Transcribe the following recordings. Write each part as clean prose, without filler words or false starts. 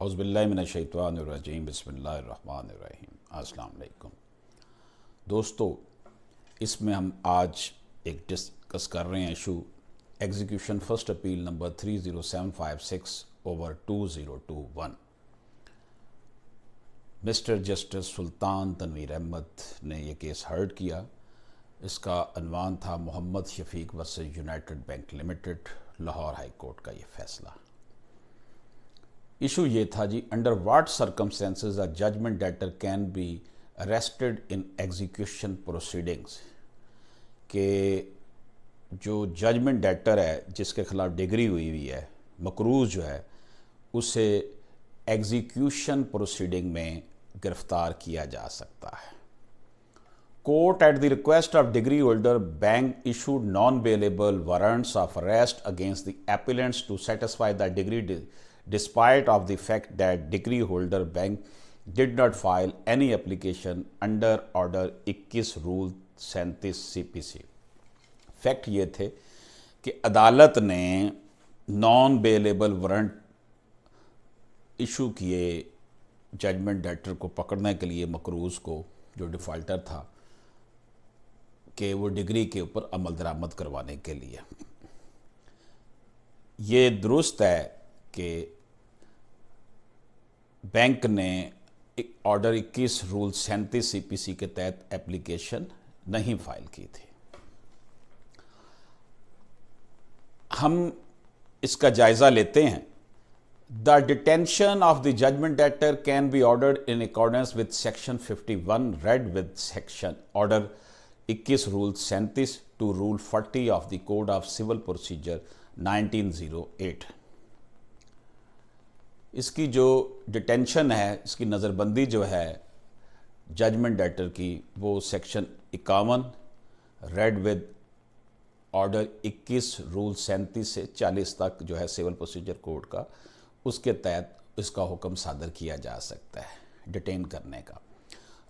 औज़ुबिल्लाहि मिनश्शैतानिर्रजीम बिस्मिल्लाहिर्रहमानिर्रहीम। अस्सलाम वालेकुम दोस्तों, इसमें हम आज एक डिस्कस कर रहे हैं issue execution first appeal number 30756/2021। Mister justice Sultan Tanveer Ahmed ने यह केस हर्ड किया। इसका अनवान था Mohammad Shafiq versus united bank limited, Lahore high court का ये फैसला। इशू ये था जी, under what circumstances a judgment debtor can be arrested in execution proceedings, के जो जजमेंट डेटर है जिसके खिलाफ डिग्री हुई है, मकरूज जो है, उसे एग्जीक्यूशन प्रोसीडिंग में गिरफ्तार किया जा सकता है। Court at the request of decree holder bank issued non bailable warrants of arrest against the appellants to satisfy the decree despite of the fact that degree holder bank did not file any application under order 21 rule 37 CPC। Fact ये थे कि अदालत ने non bailable warrant issue किए judgement debtor को पकड़ने के लिए, मकरूज को जो डिफ़ॉल्टर था, कि वो डिग्री के ऊपर अमल दरामद करवाने के लिए। ये दुरुस्त है कि बैंक ने ऑर्डर 21 रूल 37 CPC के तहत एप्लीकेशन नहीं फाइल की थी। हम इसका जायज़ा लेते हैं। The detention of the judgment debtor can be ordered in accordance with section 51 read with section order 21 rule 37 to rule 40 of the code of civil procedure 1908। इसकी जो डिटेंशन है, इसकी नज़रबंदी जो है जजमेंट डेटर की, वो section 51 read with order 21 rule 37 से 40 तक जो है सिविल प्रोसीजर कोड का, उसके तहत इसका हुक्म सादर किया जा सकता है डिटेन करने का।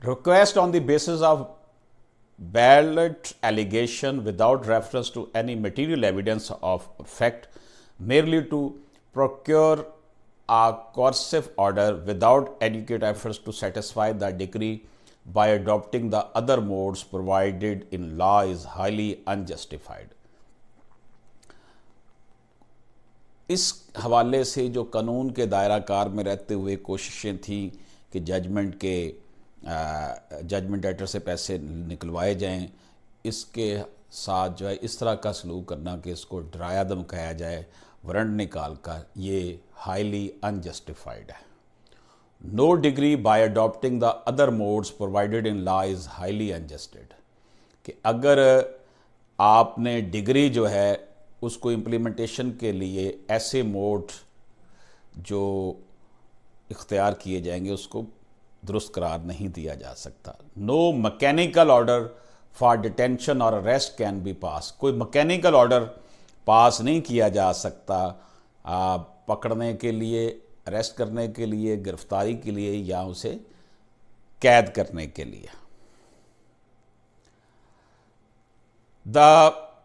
Request on the basis of bald allegation without reference to any material evidence of fact merely to procure a coercive order without adequate efforts to satisfy the decree by adopting the other modes provided in law is highly unjustified। इस हवाले से जो कानून के दायरा car में रहते हुए कोशिशें थी कि जजमेंट डेटर से पैसे निकलवाए जाएं, इसके साथ जो है इस तरह का सलूक करना कि इसको डराया धमकाया जाए वारंट निकाल कर, ये हाईली अनजस्टिफाइड है। No decree by adopting the other modes provided in law is highly unjustified, कि अगर आपने डिग्री जो है उसको इम्प्लीमेंटेशन के लिए ऐसे मोड जो इख्तियार किए जाएंगे उसको दुरुस्त करार नहीं दिया जा सकता। No mechanical order for detention or arrest can be pass, कोई मैकेनिकल ऑर्डर पास नहीं किया जा सकता पकड़ने के लिए, अरेस्ट करने के लिए, गिरफ्तारी के लिए या उसे कैद करने के लिए। The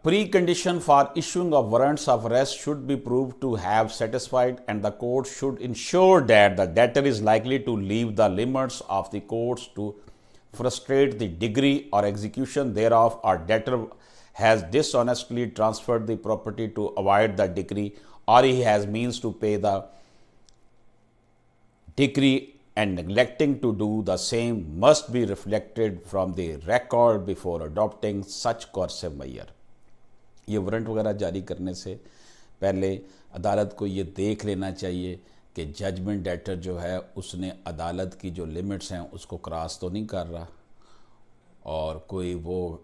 precondition for issuing of warrants of arrest should be prove to have satisfied and the court should ensure that the debtor is likely to leave the limits of the courts to frustrate the degree or execution thereof, or debtor has dishonestly transferred the property to avoid the decree, or he has means to pay the decree and neglecting to do the same must be reflected from the record before adopting such coercive measure। ये warrant वगैरह जारी करने से पहले अदालत को ये देख लेना चाहिए कि जजमेंट डेटर जो है उसने अदालत की जो लिमिट्स हैं उसको क्रॉस तो नहीं कर रहा, और कोई वो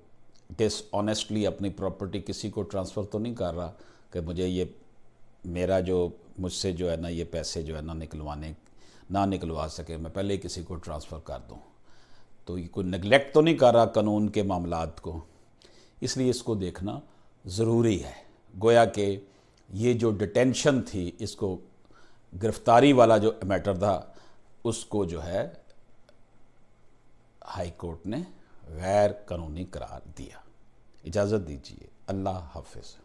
डिसऑनेस्टली अपनी प्रॉपर्टी किसी को ट्रांसफ़र तो नहीं कर रहा कि मुझे ये मेरा जो मुझसे जो है ना ये पैसे जो है ना निकलवा सके, मैं पहले ही किसी को ट्रांसफ़र कर दूँ। तो ये कोई नेगलेक्ट तो नहीं कर रहा कानून के मामलात को, इसलिए इसको देखना ज़रूरी है। गोया कि ये जो डिटेंशन थी, इसको गिरफ्तारी वाला जो मैटर था, उसको जो है हाई कोर्ट ने गैर कानूनी करार दिया। इजाज़त दीजिए। अल्लाह हाफिज़।